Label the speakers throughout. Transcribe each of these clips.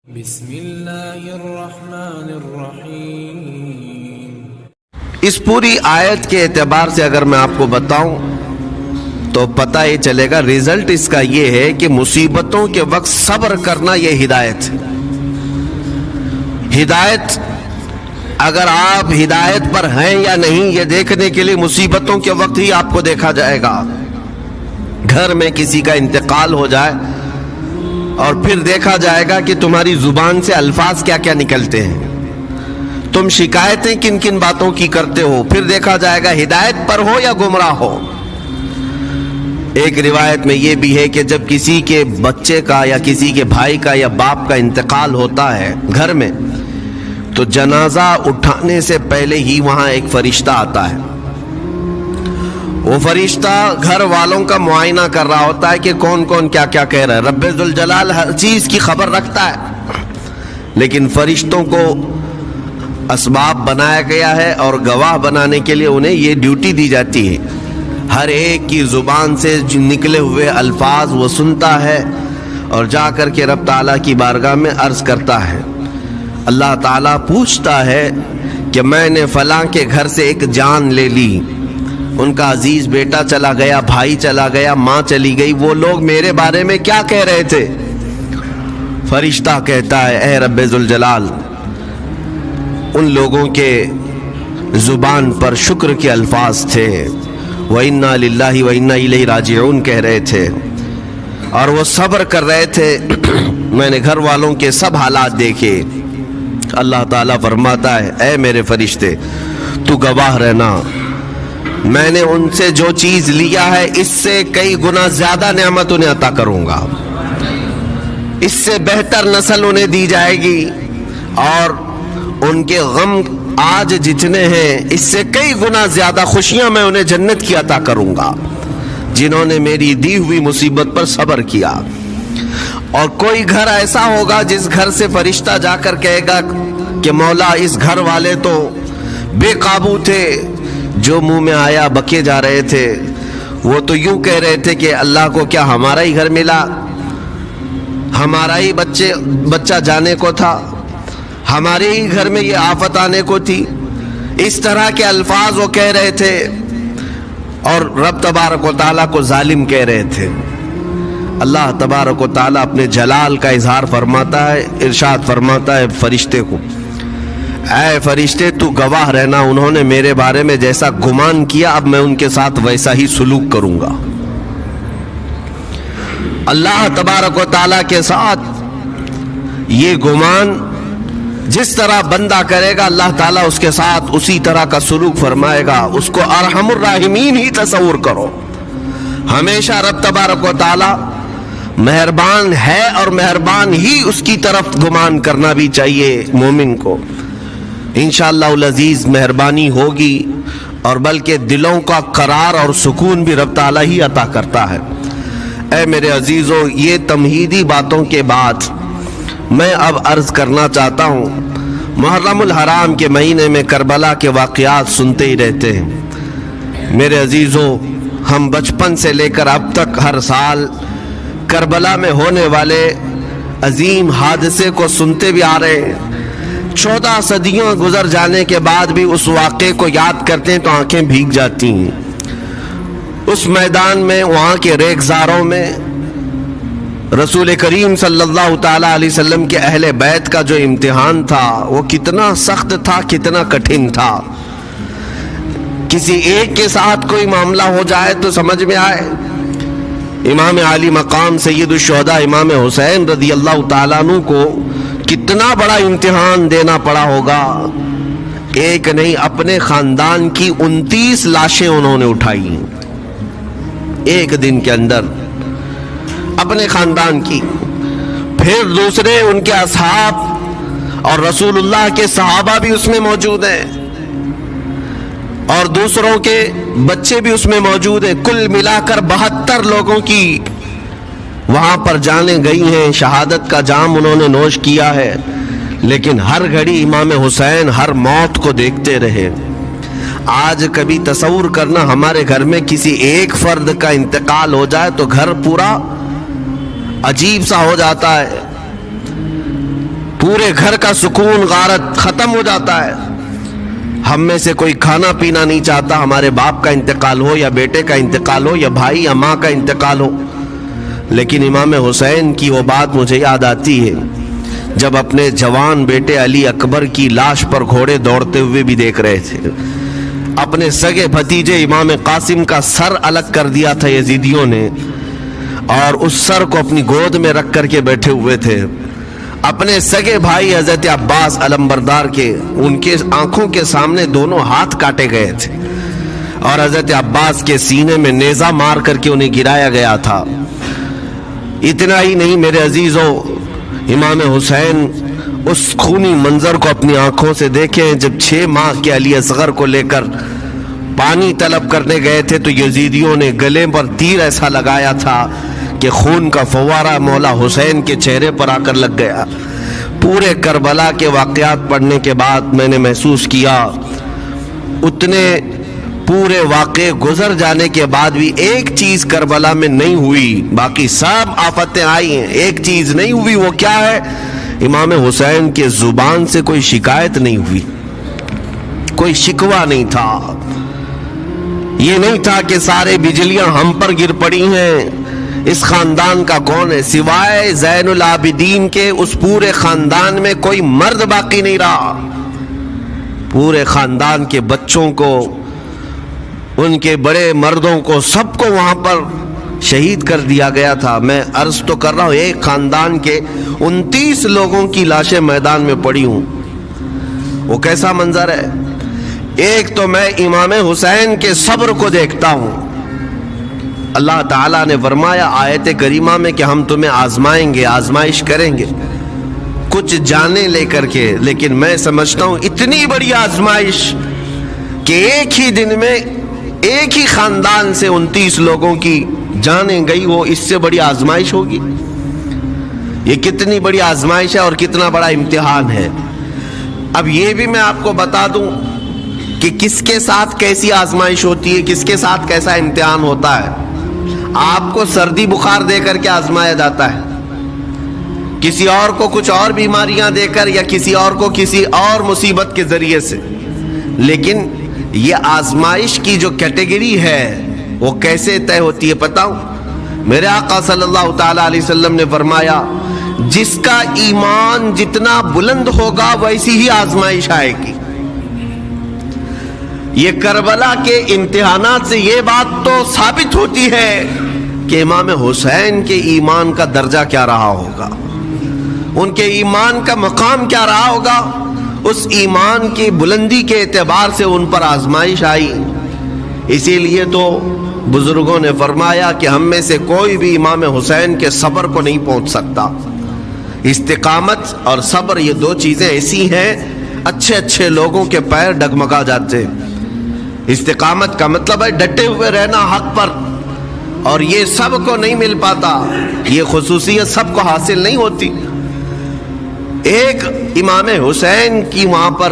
Speaker 1: بسم اللہ الرحمن الرحیم۔
Speaker 2: اس پوری آیت کے اعتبار سے اگر میں آپ کو بتاؤں تو پتہ یہ چلے گا، ریزلٹ اس کا یہ ہے کہ مصیبتوں کے وقت صبر کرنا یہ ہدایت ہے۔ ہدایت، اگر آپ ہدایت پر ہیں یا نہیں یہ دیکھنے کے لیے مصیبتوں کے وقت ہی آپ کو دیکھا جائے گا۔ گھر میں کسی کا انتقال ہو جائے اور پھر دیکھا جائے گا کہ تمہاری زبان سے الفاظ کیا کیا نکلتے ہیں، تم شکایتیں کن کن باتوں کی کرتے ہو، پھر دیکھا جائے گا ہدایت پر ہو یا گمراہ ہو۔ ایک روایت میں یہ بھی ہے کہ جب کسی کے بچے کا یا کسی کے بھائی کا یا باپ کا انتقال ہوتا ہے گھر میں، تو جنازہ اٹھانے سے پہلے ہی وہاں ایک فرشتہ آتا ہے۔ وہ فرشتہ گھر والوں کا معائنہ کر رہا ہوتا ہے کہ کون کون کیا کیا کہہ رہا ہے۔ رب ذوالجلال ہر چیز کی خبر رکھتا ہے، لیکن فرشتوں کو اسباب بنایا گیا ہے اور گواہ بنانے کے لیے انہیں یہ ڈیوٹی دی جاتی ہے۔ ہر ایک کی زبان سے نکلے ہوئے الفاظ وہ سنتا ہے اور جا کر کے رب تعالیٰ کی بارگاہ میں عرض کرتا ہے۔ اللہ تعالیٰ پوچھتا ہے کہ میں نے فلاں کے گھر سے ایک جان لے لی، ان کا عزیز بیٹا چلا گیا، بھائی چلا گیا، ماں چلی گئی، وہ لوگ میرے بارے میں کیا کہہ رہے تھے؟ فرشتہ کہتا ہے اے رب ذوالجلال، ان لوگوں کے زبان پر شکر کے الفاظ تھے، وَإِنَّا لِلَّهِ وَإِنَّا إِلَيْهِ رَاجِعُونَ کہہ رہے تھے، اور وہ صبر کر رہے تھے۔ میں نے گھر والوں کے سب حالات دیکھے۔ اللہ تعالیٰ فرماتا ہے اے میرے فرشتے، تو گواہ رہنا، میں نے ان سے جو چیز لیا ہے اس سے کئی گنا زیادہ نعمت انہیں عطا کروں گا، اس سے بہتر نسل انہیں دی جائے گی، اور ان کے غم آج جتنے ہیں اس سے کئی گنا زیادہ خوشیاں میں انہیں جنت کی عطا کروں گا، جنہوں نے میری دی ہوئی مصیبت پر صبر کیا۔ اور کوئی گھر ایسا ہوگا جس گھر سے فرشتہ جا کر کہے گا کہ مولا اس گھر والے تو بے قابو تھے، جو منہ میں آیا بکے جا رہے تھے، وہ تو یوں کہہ رہے تھے کہ اللہ کو کیا ہمارا ہی گھر ملا، ہمارا ہی بچہ جانے کو تھا، ہمارے ہی گھر میں یہ آفت آنے کو تھی۔ اس طرح کے الفاظ وہ کہہ رہے تھے اور رب تبارک و تعالیٰ کو ظالم کہہ رہے تھے۔ اللہ تبارک و تعالیٰ اپنے جلال کا اظہار فرماتا ہے، ارشاد فرماتا ہے فرشتے کو، اے فرشتے تو گواہ رہنا، انہوں نے میرے بارے میں جیسا گمان کیا اب میں ان کے ساتھ ویسا ہی سلوک کروں گا۔ اللہ تبارک و تعالیٰ کے ساتھ یہ گمان جس طرح بندہ کرے گا اللہ تعالیٰ اس کے ساتھ اسی طرح کا سلوک فرمائے گا۔ اس کو ارحم الراحمین ہی تصور کرو۔ ہمیشہ رب تبارک و تعالیٰ مہربان ہے اور مہربان ہی اس کی طرف گمان کرنا بھی چاہیے مومن کو۔ انشاءاللہ العزیز مہربانی ہوگی، اور بلکہ دلوں کا قرار اور سکون بھی رب تعالیٰ ہی عطا کرتا ہے۔ اے میرے عزیزوں، یہ تمہیدی باتوں کے بعد میں اب عرض کرنا چاہتا ہوں، محرم الحرام کے مہینے میں کربلا کے واقعات سنتے ہی رہتے ہیں۔ میرے عزیزوں، ہم بچپن سے لے کر اب تک ہر سال کربلا میں ہونے والے عظیم حادثے کو سنتے بھی آ رہے ہیں۔ 14 صدیوں گزر جانے کے بعد بھی اس واقعے کو یاد کرتے ہیں تو آنکھیں بھیگ جاتی ہیں۔ اس میدان میں، وہاں کے ریگزاروں میں رسول کریم صلی اللہ تعالیٰ علیہ وسلم کے اہل بیت کا جو امتحان تھا وہ کتنا سخت تھا، کتنا کٹھن تھا۔ کسی ایک کے ساتھ کوئی معاملہ ہو جائے تو سمجھ میں آئے، امام عالی مقام سید الشہداء امام حسین رضی اللہ تعالیٰ عنہ کو کتنا بڑا امتحان دینا پڑا ہوگا۔ ایک نہیں، اپنے خاندان کی 29 لاشیں انہوں نے اٹھائی ایک دن کے اندر، اپنے خاندان کی، پھر دوسرے ان کے اصحاب اور رسول اللہ کے صحابہ بھی اس میں موجود ہیں، اور دوسروں کے بچے بھی اس میں موجود ہیں۔ کل ملا کر 72 لوگوں کی وہاں پر جانیں گئی ہیں، شہادت کا جام انہوں نے نوش کیا ہے، لیکن ہر گھڑی امام حسین ہر موت کو دیکھتے رہے۔ آج کبھی تصور کرنا ہمارے گھر میں کسی ایک فرد کا انتقال ہو جائے تو گھر پورا عجیب سا ہو جاتا ہے۔ پورے گھر کا سکون غارت ختم ہو جاتا ہے. ہم میں سے کوئی کھانا پینا نہیں چاہتا ہمارے باپ کا انتقال ہو یا بیٹے کا انتقال ہو یا بھائی یا ماں کا انتقال ہو. لیکن امام حسین کی وہ بات مجھے یاد آتی ہے جب اپنے جوان بیٹے علی اکبر کی لاش پر گھوڑے دوڑتے ہوئے بھی دیکھ رہے تھے. اپنے سگے بھتیجے امام قاسم کا سر الگ کر دیا تھا یزیدیوں نے اور اس سر کو اپنی گود میں رکھ کر کے بیٹھے ہوئے تھے. اپنے سگے بھائی حضرت عباس علمبردار کے ان کے آنکھوں کے سامنے دونوں ہاتھ کاٹے گئے تھے اور حضرت عباس کے سینے میں نیزہ مار کر کے انہیں گرایا گیا تھا. اتنا ہی نہیں میرے عزیزوں، امام حسین اس خونی منظر کو اپنی آنکھوں سے دیکھیں جب 6 ماہ کے علی اصغر کو لے کر پانی طلب کرنے گئے تھے تو یزیدیوں نے گلے پر تیر ایسا لگایا تھا کہ خون کا فوارہ مولا حسین کے چہرے پر آ کر لگ گیا. پورے کربلا کے واقعات پڑھنے کے بعد میں نے محسوس کیا اتنے پورے واقعے گزر جانے کے بعد بھی ایک چیز کربلا میں نہیں ہوئی، باقی سب آفتیں آئی ہیں، ایک چیز نہیں ہوئی. وہ کیا ہے؟ امام حسین کے زبان سے کوئی شکایت نہیں ہوئی، کوئی شکوہ نہیں تھا. یہ نہیں تھا کہ سارے بجلیاں ہم پر گر پڑی ہیں، اس خاندان کا کون ہے؟ سوائے زین العابدین کے اس پورے خاندان میں کوئی مرد باقی نہیں رہا. پورے خاندان کے بچوں کو، ان کے بڑے مردوں کو، سب کو وہاں پر شہید کر دیا گیا تھا. میں عرض تو کر رہا ہوں ایک خاندان کے 29 لوگوں کی لاشیں میدان میں پڑی ہوں. وہ کیسا منظر ہے؟ ایک تو میں امام حسین کے صبر کو دیکھتا ہوں. اللہ تعالیٰ نے فرمایا آیت کریمہ میں کہ ہم تمہیں آزمائیں گے، آزمائش کریں گے کچھ جانیں لے کر کے. لیکن میں سمجھتا ہوں اتنی بڑی آزمائش کہ ایک ہی دن میں ایک ہی خاندان سے 29 لوگوں کی جانیں گئی، وہ اس سے بڑی آزمائش ہوگی؟ یہ کتنی بڑی آزمائش ہے اور کتنا بڑا امتحان ہے. اب یہ بھی میں آپ کو بتا دوں کہ کس کے ساتھ کیسی آزمائش ہوتی ہے، کس کے ساتھ کیسا امتحان ہوتا ہے. آپ کو سردی بخار دے کر کے آزمایا جاتا ہے، کسی اور کو کچھ اور بیماریاں دے کر یا کسی اور کو کسی اور مصیبت کے ذریعے سے. لیکن یہ آزمائش کی جو کیٹیگری ہے وہ کیسے طے ہوتی ہے پتہ ہوں؟ میرے آقا صلی اللہ تعالی علیہ وسلم نے فرمایا جس کا ایمان جتنا بلند ہوگا ویسی ہی آزمائش آئے گی. یہ کربلا کے امتحانات سے یہ بات تو ثابت ہوتی ہے کہ امام حسین کے ایمان کا درجہ کیا رہا ہوگا، ان کے ایمان کا مقام کیا رہا ہوگا. اس ایمان کی بلندی کے اعتبار سے ان پر آزمائش آئی. اسی لیے تو بزرگوں نے فرمایا کہ ہم میں سے کوئی بھی امام حسین کے صبر کو نہیں پہنچ سکتا. استقامت اور صبر یہ دو چیزیں ایسی ہیں اچھے اچھے لوگوں کے پیر ڈگمگا جاتے. استقامت کا مطلب ہے ڈٹے ہوئے رہنا حق پر، اور یہ سب کو نہیں مل پاتا، یہ خصوصیت سب کو حاصل نہیں ہوتی. ایک امام حسین کی وہاں پر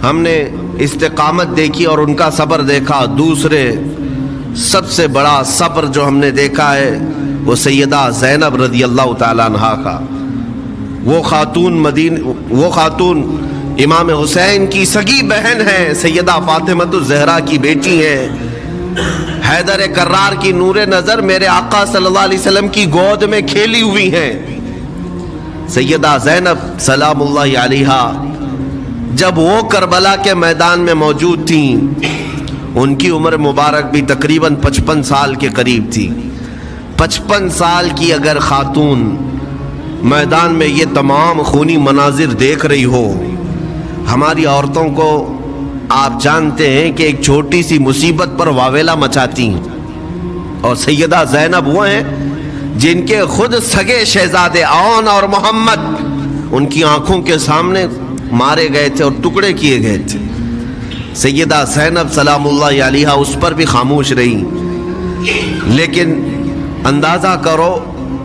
Speaker 2: ہم نے استقامت دیکھی اور ان کا صبر دیکھا. دوسرے سب سے بڑا صبر جو ہم نے دیکھا ہے وہ سیدہ زینب رضی اللہ تعالیٰ عنہا کا. وہ خاتون امام حسین کی سگی بہن ہے، سیدہ فاطمہ الزہرا کی بیٹی ہے، حیدر کرار کی نور نظر میرے آقا صلی اللہ علیہ وسلم کی گود میں کھیلی ہوئی ہیں. سیدہ زینب سلام اللہ علیہا جب وہ کربلا کے میدان میں موجود تھیں، ان کی عمر مبارک بھی تقریباً 55 سال کے قریب تھی. 55 سال کی اگر خاتون میدان میں یہ تمام خونی مناظر دیکھ رہی ہو، ہماری عورتوں کو آپ جانتے ہیں کہ ایک چھوٹی سی مصیبت پر واویلا مچاتی ہیں. اور سیدہ زینب وہ ہیں جن کے خود سگے شہزادے اون اور محمد ان کی آنکھوں کے سامنے مارے گئے تھے اور ٹکڑے کیے گئے تھے. سیدہ زینب سلام اللہ علیہا اس پر بھی خاموش رہی. لیکن اندازہ کرو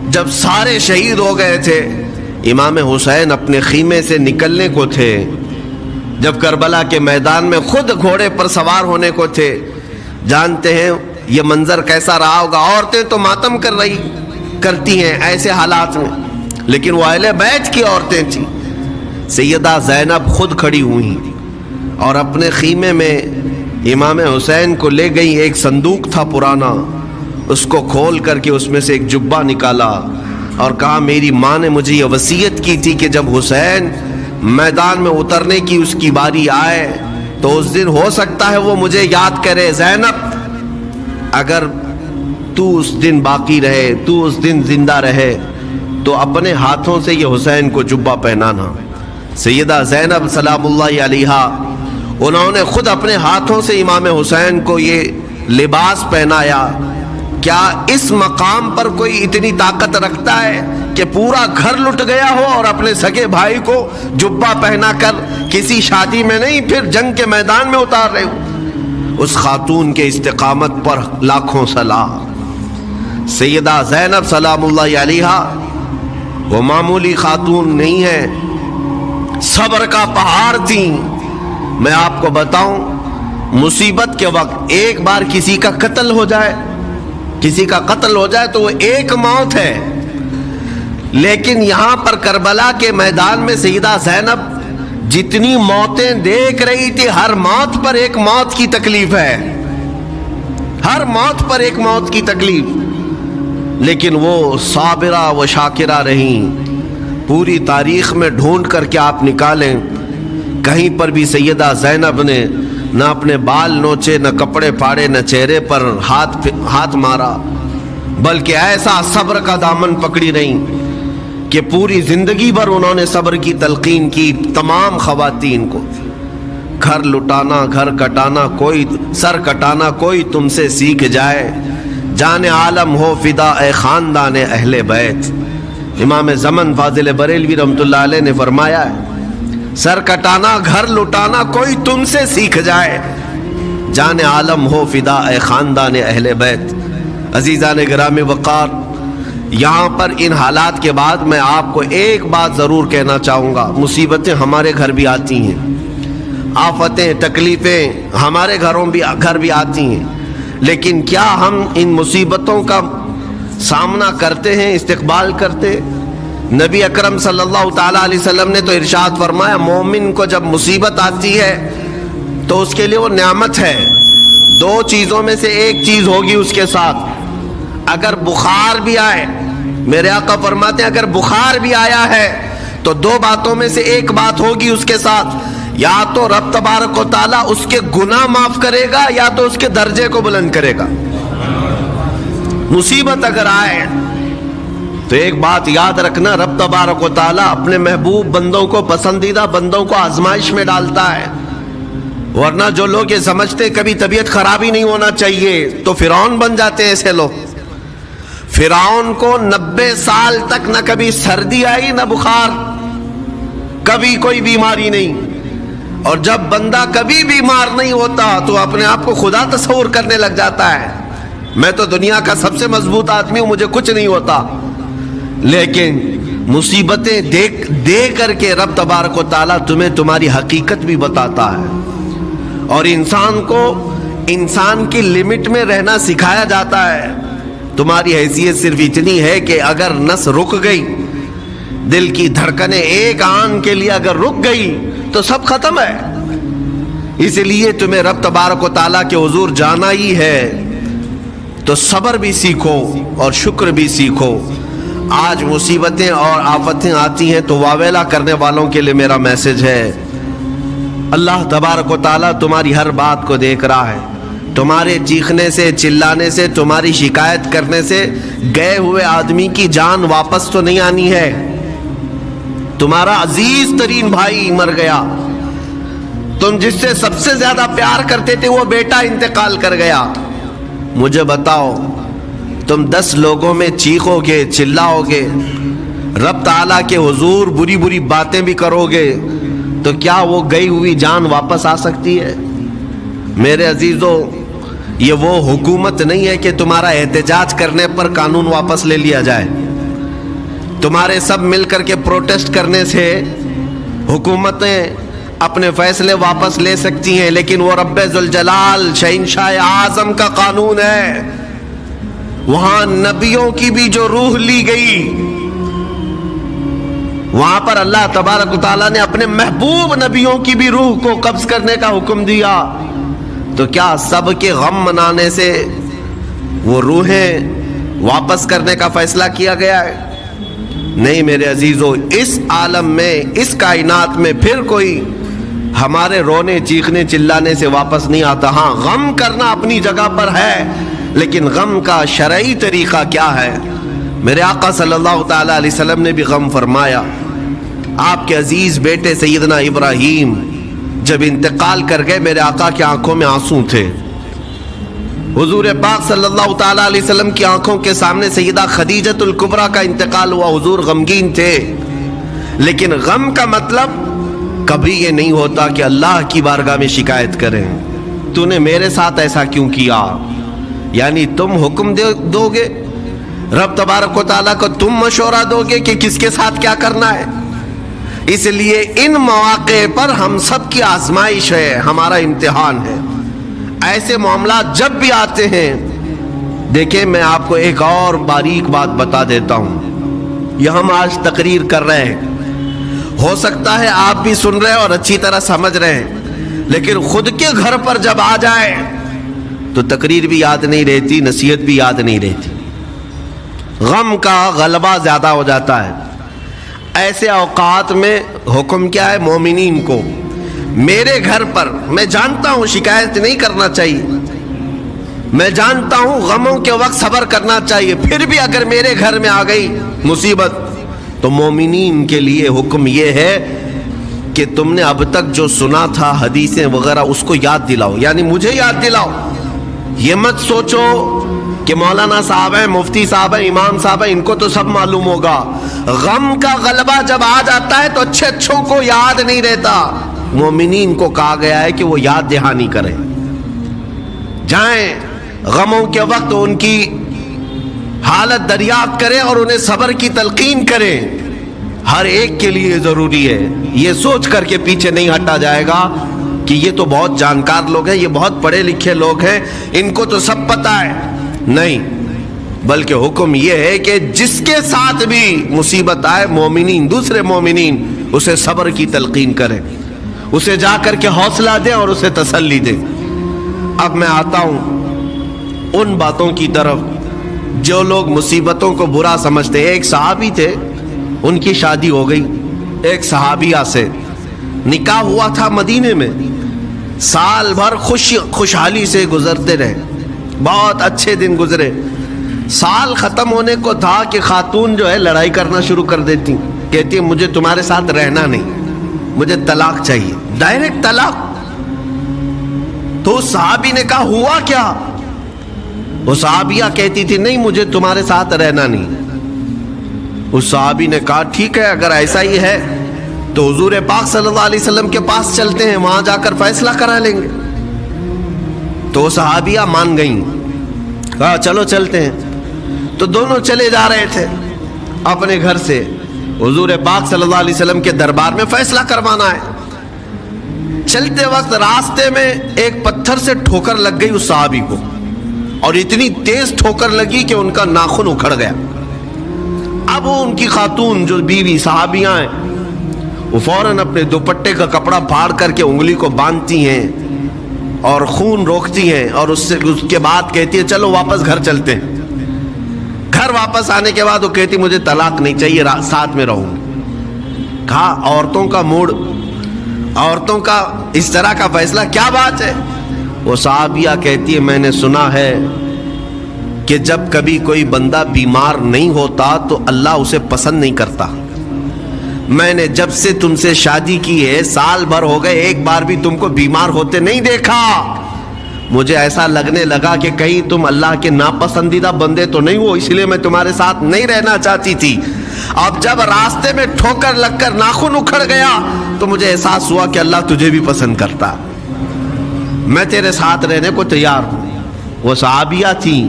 Speaker 2: جب سارے شہید ہو گئے تھے، امام حسین اپنے خیمے سے نکلنے کو تھے، جب کربلا کے میدان میں خود گھوڑے پر سوار ہونے کو تھے. جانتے ہیں یہ منظر کیسا رہا ہوگا. عورتیں تو ماتم کرتی ہیں ایسے حالات میں، لیکن وہ اہل بیت کی عورتیں تھیں. سیدہ زینب خود کھڑی ہوئی اور اپنے خیمے میں امام حسین کو لے گئی. ایک صندوق تھا پرانا، اس کو کھول کر کے اس میں سے ایک جبہ نکالا اور کہا میری ماں نے مجھے یہ وصیت کی تھی کہ جب حسین میدان میں اترنے کی اس کی باری آئے تو اس دن ہو سکتا ہے وہ مجھے یاد کرے. زینب اگر تو اس دن باقی رہے، تو اس دن زندہ رہے تو اپنے ہاتھوں سے یہ حسین کو جبہ پہنانا. سیدہ زینب سلام اللہ علیہا انہوں نے خود اپنے ہاتھوں سے امام حسین کو یہ لباس پہنایا. کیا اس مقام پر کوئی اتنی طاقت رکھتا ہے کہ پورا گھر لٹ گیا ہو اور اپنے سگے بھائی کو جبہ پہنا کر کسی شادی میں نہیں پھر جنگ کے میدان میں اتار رہے ہو؟ اس خاتون کے استقامت پر لاکھوں سلام. سیدہ زینب سلام اللہ علیہا وہ معمولی خاتون نہیں ہے، صبر کا پہاڑ تھیں. میں آپ کو بتاؤں، مصیبت کے وقت ایک بار کسی کا قتل ہو جائے تو وہ ایک موت ہے، لیکن یہاں پر کربلا کے میدان میں سیدہ زینب جتنی موتیں دیکھ رہی تھی ہر موت پر ایک موت کی تکلیف ہے، ہر موت پر ایک موت کی تکلیف، لیکن وہ صابرہ و شاکرہ رہیں. پوری تاریخ میں ڈھونڈ کر کے آپ نکالیں، کہیں پر بھی سیدہ زینب نے نہ اپنے بال نوچے، نہ کپڑے پھاڑے، نہ چہرے پر ہاتھ مارا، بلکہ ایسا صبر کا دامن پکڑی رہیں کہ پوری زندگی بھر انہوں نے صبر کی تلقین کی تمام خواتین کو. گھر لٹانا، گھر کٹانا، کوئی سر کٹانا کوئی تم سے سیکھ جائے، جان عالم ہو فدا اے خاندان اہل بیت. امام زمن فاضل بریلوی رحمۃ اللہ علیہ نے فرمایا ہے سر کٹانا، گھر لٹانا کوئی تم سے سیکھ جائے، جان عالم ہو فدا اے خاندان اہل بیت. عزیزان گرامی وقار، یہاں پر ان حالات کے بعد میں آپ کو ایک بات ضرور کہنا چاہوں گا. مصیبتیں ہمارے گھر بھی آتی ہیں، آفتیں تکلیفیں ہمارے گھر بھی آتی ہیں، لیکن کیا ہم ان مصیبتوں کا سامنا کرتے ہیں، استقبال کرتے؟ نبی اکرم صلی اللہ تعالیٰ علیہ وسلم نے تو ارشاد فرمایا مومن کو جب مصیبت آتی ہے تو اس کے لیے وہ نعمت ہے. دو چیزوں میں سے ایک چیز ہوگی اس کے ساتھ. اگر بخار بھی آئے، میرے آقا فرماتے ہیں اگر بخار بھی آیا ہے تو دو باتوں میں سے ایک بات ہوگی اس کے ساتھ، یا تو رب تبارک و تعالیٰ اس کے گناہ معاف کرے گا یا تو اس کے درجے کو بلند کرے گا. مصیبت اگر آئے تو ایک بات یاد رکھنا، رب تبارک و تعالیٰ اپنے محبوب بندوں کو، پسندیدہ بندوں کو آزمائش میں ڈالتا ہے. ورنہ جو لوگ یہ سمجھتے کبھی طبیعت خراب ہی نہیں ہونا چاہیے تو فرعون بن جاتے ہیں. ایسے لوگ، فرعون کو 90 سال تک نہ کبھی سردی آئی نہ بخار، کبھی کوئی بیماری نہیں. اور جب بندہ کبھی بیمار نہیں ہوتا تو اپنے آپ کو خدا تصور کرنے لگ جاتا ہے، میں تو دنیا کا سب سے مضبوط آدمی ہوں، مجھے کچھ نہیں ہوتا. لیکن مصیبتیں دے کر کے رب تبارک و تعالیٰ تمہیں تمہاری حقیقت بھی بتاتا ہے، اور انسان کو انسان کی لمٹ میں رہنا سکھایا جاتا ہے. تمہاری حیثیت صرف اتنی ہے کہ اگر نس رک گئی، دل کی دھڑکنیں ایک آن کے لیے اگر رک گئی تو سب ختم ہے. اس لیے تمہیں رب تبارک و تعالیٰ کے حضور جانا ہی ہے تو صبر بھی سیکھو اور شکر بھی سیکھو. آج مصیبتیں اور آفتیں آتی ہیں تو واویلا کرنے والوں کے لیے میرا میسج ہے، اللہ تبارک و تعالیٰ تمہاری ہر بات کو دیکھ رہا ہے. تمہارے چیخنے سے، چلانے سے، تمہاری شکایت کرنے سے گئے ہوئے آدمی کی جان واپس تو نہیں آنی ہے. تمہارا عزیز ترین بھائی مر گیا، تم جس سے سب سے زیادہ پیار کرتے تھے وہ بیٹا انتقال کر گیا. مجھے بتاؤ، تم 10 لوگوں میں چیخو گے، چلاؤ گے، رب تعالیٰ کے حضور بری بری باتیں بھی کرو گے تو کیا وہ گئی ہوئی جان واپس آ سکتی ہے؟ میرے عزیزوں، یہ وہ حکومت نہیں ہے کہ تمہارا احتجاج کرنے پر قانون واپس لے لیا جائے. تمہارے سب مل کر کے پروٹیسٹ کرنے سے حکومتیں اپنے فیصلے واپس لے سکتی ہیں، لیکن وہ رب ذوالجلال شہنشاہ اعظم کا قانون ہے. وہاں نبیوں کی بھی جو روح لی گئی وہاں پر اللہ تبارک و تعالیٰ نے اپنے محبوب نبیوں کی بھی روح کو قبض کرنے کا حکم دیا، تو کیا سب کے غم منانے سے وہ روحیں واپس کرنے کا فیصلہ کیا گیا ہے؟ نہیں میرے عزیزو، اس عالم میں، اس کائنات میں پھر کوئی ہمارے رونے چیخنے چلانے سے واپس نہیں آتا۔ ہاں غم کرنا اپنی جگہ پر ہے، لیکن غم کا شرعی طریقہ کیا ہے؟ میرے آقا صلی اللہ تعالی علیہ وسلم نے بھی غم فرمایا۔ آپ کے عزیز بیٹے سیدنا ابراہیم جب انتقال کر گئے، میرے آقا کی آنکھوں میں آنسو تھے۔ حضور پاک صلی اللہ تعالی علیہ وسلم کی آنکھوں کے سامنے سیدہ خدیجۃ الکبریٰ کا انتقال ہوا، حضور غمگین تھے۔ لیکن غم کا مطلب کبھی یہ نہیں ہوتا کہ اللہ کی بارگاہ میں شکایت کریں، تو نے میرے ساتھ ایسا کیوں کیا؟ یعنی تم حکم دو گے، رب تبارک و تعالیٰ کو تم مشورہ دو گے کہ کس کے ساتھ کیا کرنا ہے۔ اس لیے ان مواقع پر ہم سب کی آزمائش ہے، ہمارا امتحان ہے۔ ایسے معاملات جب بھی آتے ہیں، دیکھیں میں آپ کو ایک اور باریک بات بتا دیتا ہوں۔ یہ ہم آج تقریر کر رہے ہیں، ہو سکتا ہے آپ بھی سن رہے اور اچھی طرح سمجھ رہے ہیں، لیکن خود کے گھر پر جب آ جائے تو تقریر بھی یاد نہیں رہتی، نصیحت بھی یاد نہیں رہتی، غم کا غلبہ زیادہ ہو جاتا ہے۔ ایسے اوقات میں حکم کیا ہے مومنین کو؟ میرے گھر پر، میں جانتا ہوں شکایت نہیں کرنا چاہیے، میں جانتا ہوں غموں کے وقت صبر کرنا چاہیے، پھر بھی اگر میرے گھر میں آ گئی مصیبت تو مومنین کے لیے حکم یہ ہے کہ تم نے اب تک جو سنا تھا حدیثیں وغیرہ اس کو یاد دلاؤ، یعنی مجھے یاد دلاؤ۔ یہ مت سوچو کہ مولانا صاحب ہیں، مفتی صاحب ہیں، امام صاحب ہیں، ان کو تو سب معلوم ہوگا۔ غم کا غلبہ جب آ جاتا ہے تو اچھے اچھوں کو یاد نہیں رہتا۔ مومنین کو کہا گیا ہے کہ وہ یاد دہانی کریں، جائیں غموں کے وقت ان کی حالت دریافت کریں اور انہیں صبر کی تلقین کریں۔ ہر ایک کے لیے ضروری ہے، یہ سوچ کر کے پیچھے نہیں ہٹا جائے گا کہ یہ تو بہت جانکار لوگ ہیں، یہ بہت پڑھے لکھے لوگ ہیں، ان کو تو سب پتہ ہے۔ نہیں، بلکہ حکم یہ ہے کہ جس کے ساتھ بھی مصیبت آئے، مومنین، دوسرے مومنین اسے صبر کی تلقین کریں، اسے جا کر کے حوصلہ دیں اور اسے تسلی دیں۔ اب میں آتا ہوں ان باتوں کی طرف جو لوگ مصیبتوں کو برا سمجھتے ہیں۔ ایک صحابی تھے، ان کی شادی ہو گئی، ایک صحابیہ سے نکاح ہوا تھا مدینے میں، سال بھر خوشحالی سے گزرتے رہے، بہت اچھے دن گزرے۔ سال ختم ہونے کو تھا کہ خاتون جو ہے لڑائی کرنا شروع کر دیتی، کہتی مجھے تمہارے ساتھ رہنا نہیں، مجھے طلاق چاہیے، ڈائریکٹ طلاق۔ تو اس صحابی نے کہا ہوا کیا؟ وہ صحابیہ کہتی تھی نہیں مجھے تمہارے ساتھ رہنا نہیں۔ اس صحابی نے کہا ٹھیک ہے، اگر ایسا ہی ہے تو حضور پاک صلی اللہ علیہ وسلم کے پاس چلتے ہیں، وہاں جا کر فیصلہ کرا لیں گے۔ تو وہ صحابیہ مان گئیں، کہا چلو چلتے ہیں۔ تو دونوں چلے جا رہے تھے اپنے گھر سے، حضور پاک صلی اللہ علیہ وسلم کے دربار میں فیصلہ کروانا ہے۔ چلتے وقت راستے میں ایک پتھر سے ٹھوکر لگ گئی اس صحابی کو، اور اتنی تیز ٹھوکر لگی کہ ان کا ناخن اکھڑ گیا۔ اب وہ ان کی خاتون جو بیوی صحابیاں ہیں، وہ فوراً اپنے دوپٹے کا کپڑا پھاڑ کر کے انگلی کو باندھتی ہیں اور خون روکتی ہیں، اور اس کے بعد کہتی ہے چلو واپس گھر چلتے ہیں۔ گھر واپس آنے کے بعد وہ کہتی مجھے طلاق نہیں چاہیے، ساتھ میں رہوں۔ کہا عورتوں کا موڈ، عورتوں کا اس طرح کا فیصلہ، کیا بات ہے؟ وہ صحابیہ کہتی ہے میں نے سنا ہے کہ جب کبھی کوئی بندہ بیمار نہیں ہوتا تو اللہ اسے پسند نہیں کرتا۔ میں نے جب سے تم سے شادی کی ہے، سال بھر ہو گئے، ایک بار بھی تم کو بیمار ہوتے نہیں دیکھا۔ مجھے ایسا لگنے لگا کہ کہیں تم اللہ کے ناپسندیدہ بندے تو نہیں ہو، اس لیے میں تمہارے ساتھ نہیں رہنا چاہتی تھی۔ اب جب راستے میں ٹھوکر لگ کر ناخن اکھڑ گیا تو مجھے احساس ہوا کہ اللہ تجھے بھی پسند کرتا، میں تیرے ساتھ رہنے کو تیار ہوں۔ وہ صحابیہ تھیں۔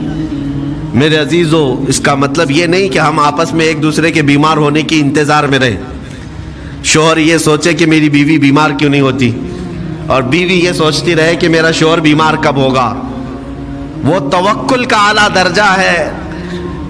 Speaker 2: میرے عزیزو، اس کا مطلب یہ نہیں کہ ہم آپس میں ایک دوسرے کے بیمار ہونے کی انتظار میں رہیں۔ شوہر یہ سوچے کہ میری بیوی بیمار کیوں نہیں ہوتی، اور بیوی یہ سوچتی رہے کہ میرا شوہر بیمار کب ہوگا۔ وہ توکل کا اعلیٰ درجہ ہے۔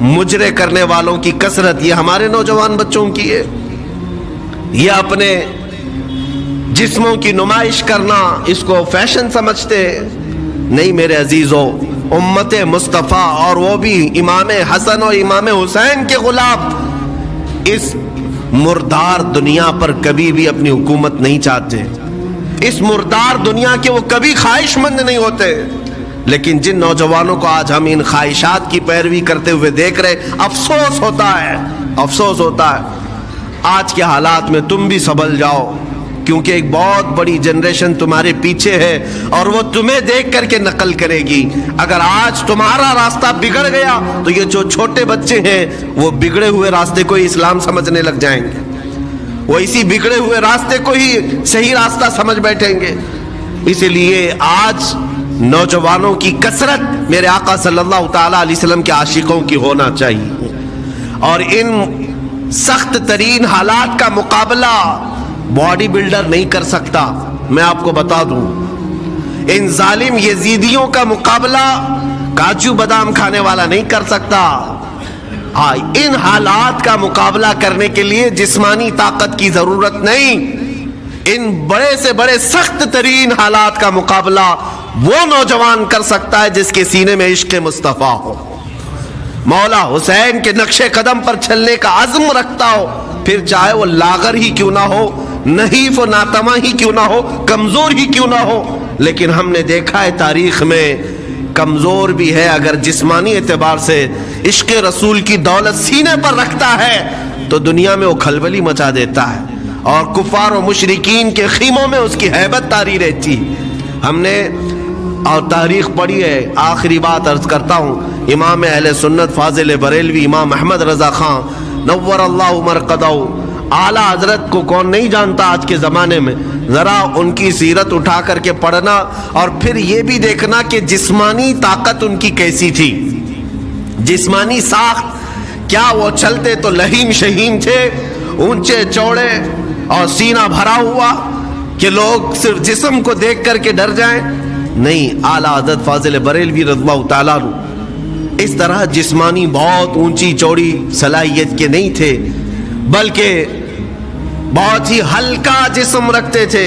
Speaker 2: مجرے کرنے والوں کی کثرت یہ ہمارے نوجوان بچوں کی ہے. یہ اپنے جسموں کی نمائش کرنا اس کو فیشن سمجھتے. نہیں میرے عزیزو، امت مصطفیٰ اور وہ بھی امام حسن اور امام حسین کے غلام اس مردار دنیا پر کبھی بھی اپنی حکومت نہیں چاہتے. اس مردار دنیا کے وہ کبھی خواہش مند نہیں ہوتے. لیکن جن نوجوانوں کو آج ہم ان خواہشات کی پیروی کرتے ہوئے دیکھ رہے، افسوس ہوتا ہے، افسوس ہوتا ہے. آج کے حالات میں تم بھی سنبھل جاؤ، کیونکہ ایک بہت بڑی جنریشن تمہارے پیچھے ہے اور وہ تمہیں دیکھ کر کے نقل کرے گی. اگر آج تمہارا راستہ بگڑ گیا تو یہ جو چھوٹے بچے ہیں وہ بگڑے ہوئے راستے کو ہی اسلام سمجھنے لگ جائیں گے، وہ اسی بگڑے ہوئے راستے کو ہی صحیح راستہ سمجھ بیٹھیں گے. اسی لیے آج نوجوانوں کی کثرت میرے آقا صلی اللہ تعالیٰ علیہ وسلم کے عاشقوں کی ہونا چاہیے. اور ان سخت ترین حالات کا مقابلہ باڈی بلڈر نہیں کر سکتا. میں آپ کو بتا دوں، ان ظالم یزیدیوں کا مقابلہ کاجو بادام کھانے والا نہیں کر سکتا. ہاں، ان حالات کا مقابلہ کرنے کے لیے جسمانی طاقت کی ضرورت نہیں. ان بڑے سے بڑے سخت ترین حالات کا مقابلہ وہ نوجوان کر سکتا ہے جس کے سینے میں عشق مصطفیٰ ہو، مولا حسین کے نقش قدم پر چلنے کا عزم رکھتا ہو، پھر چاہے وہ لاغر ہی کیوں نہ ہو، نحیف و ناتما ہی کیوں نہ ہو، کمزور ہی کیوں نہ ہو. لیکن ہم نے دیکھا ہے تاریخ میں کمزور بھی ہے، اگر جسمانی اعتبار سے عشق رسول کی دولت سینے پر رکھتا ہے تو دنیا میں وہ کھلبلی مچا دیتا ہے اور کفار و مشرکین کے خیموں میں اس کی ہیبت طاری رہتی. ہم نے اور تاریخ پڑھی ہے. آخری بات عرض کرتا ہوں، امام اہل سنت فاضل بریلوی امام احمد رضا خان نور اللہ مرقدہ، اعلیٰ حضرت کو کون نہیں جانتا آج کے زمانے میں. ذرا ان کی سیرت اٹھا کر کے پڑھنا اور پھر یہ بھی دیکھنا کہ جسمانی طاقت ان کی کیسی تھی، جسمانی ساخت کیا. وہ چلتے تو لہیم شہیم تھے، اونچے چوڑے اور سینہ بھرا ہوا کہ لوگ صرف جسم کو دیکھ کر کے ڈر جائیں. نہیں، اعلیٰ حضرت فاضل بریلوی رضی اللہ تعالیٰ عنہ اس طرح جسمانی بہت اونچی چوڑی صلاحیت کے نہیں تھے، بلکہ بہت ہی ہلکا جسم رکھتے تھے.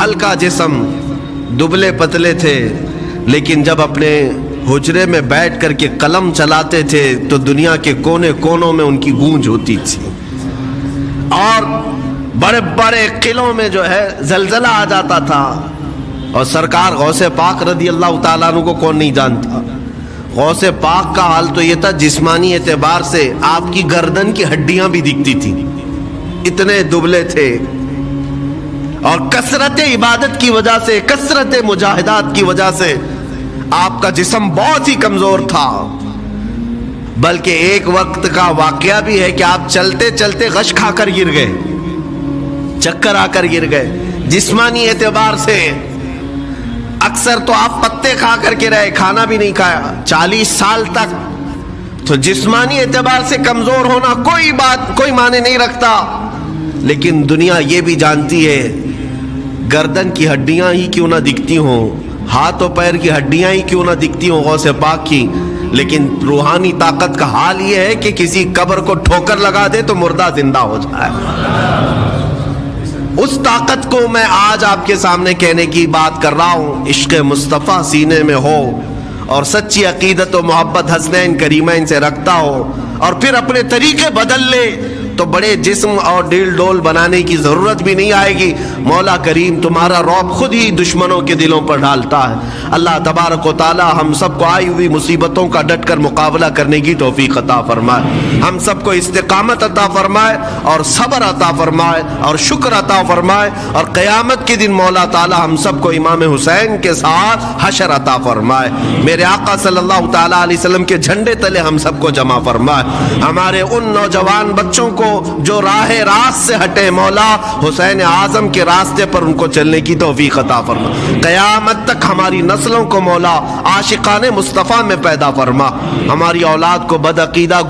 Speaker 2: ہلکا جسم، دبلے پتلے تھے، لیکن جب اپنے حجرے میں بیٹھ کر کے قلم چلاتے تھے تو دنیا کے کونے کونوں میں ان کی گونج ہوتی تھی. اور بڑے بڑے قلعوں میں جو ہے زلزلہ آ جاتا تھا. اور سرکار غوث پاک رضی اللہ تعالیٰ عنہ کو کون نہیں جانتا. غوث پاک کا حال تو یہ تھا، جسمانی اعتبار سے آپ کی گردن کی ہڈیاں بھی دکھتی تھی، اتنے دبلے تھے. اور کثرت عبادت کی وجہ سے، کثرت مجاہدات کی وجہ سے آپ کا جسم بہت ہی کمزور تھا. بلکہ ایک وقت کا واقعہ بھی ہے کہ آپ چلتے چلتے غش کھا کر گر گئے، چکر آ کر گر گئے. جسمانی اعتبار سے اکثر تو آپ پتے کھا کر کے رہے، کھانا بھی نہیں کھایا 40 سال تک. تو جسمانی اعتبار سے کمزور ہونا کوئی بات، کوئی معنی نہیں رکھتا. لیکن دنیا یہ بھی جانتی ہے، گردن کی ہڈیاں ہی کیوں نہ دکھتی ہوں، ہاتھ و پیر کی ہڈیاں ہی کیوں نہ دکھتی ہوں غوث پاک کی، لیکن روحانی طاقت کا حال یہ ہے کہ کسی قبر کو ٹھوکر لگا دے تو مردہ زندہ ہو جائے. اس طاقت کو میں آج آپ کے سامنے کہنے کی بات کر رہا ہوں. عشق مصطفیٰ سینے میں ہو اور سچی عقیدت و محبت حسنین کریمین سے رکھتا ہو اور پھر اپنے طریقے بدل لے تو بڑے جسم اور ڈیل ڈول بنانے کی ضرورت بھی نہیں آئے گی. مولا کریم تمہارا رعب خود ہی دشمنوں کے دلوں پر ڈالتا ہے. اللہ تبارک و تعالی ہم سب کو آئی ہوئی مصیبتوں کا ڈٹ کر مقابلہ کرنے کی توفیق عطا فرمائے، ہم سب کو استقامت عطا فرمائے اور صبر عطا فرمائے اور شکر عطا فرمائے، اور قیامت کے دن مولا تعالی ہم سب کو امام حسین کے ساتھ حشر عطا فرمائے. میرے آقا صلی اللہ تعالی علیہ وسلم کے جھنڈے تلے ہم سب کو جمع فرمائے. ہمارے ان نوجوان بچوں کو جو راہ راست سے ہٹے، مولا حسین اعظم کے راستے پر ان کو چلنے کی توفیق عطا فرما. قیامت تک ہماری نسلوں کو مولا عاشقان مصطفیٰ میں پیدا فرما. ہماری اولاد کو بدعقیدہ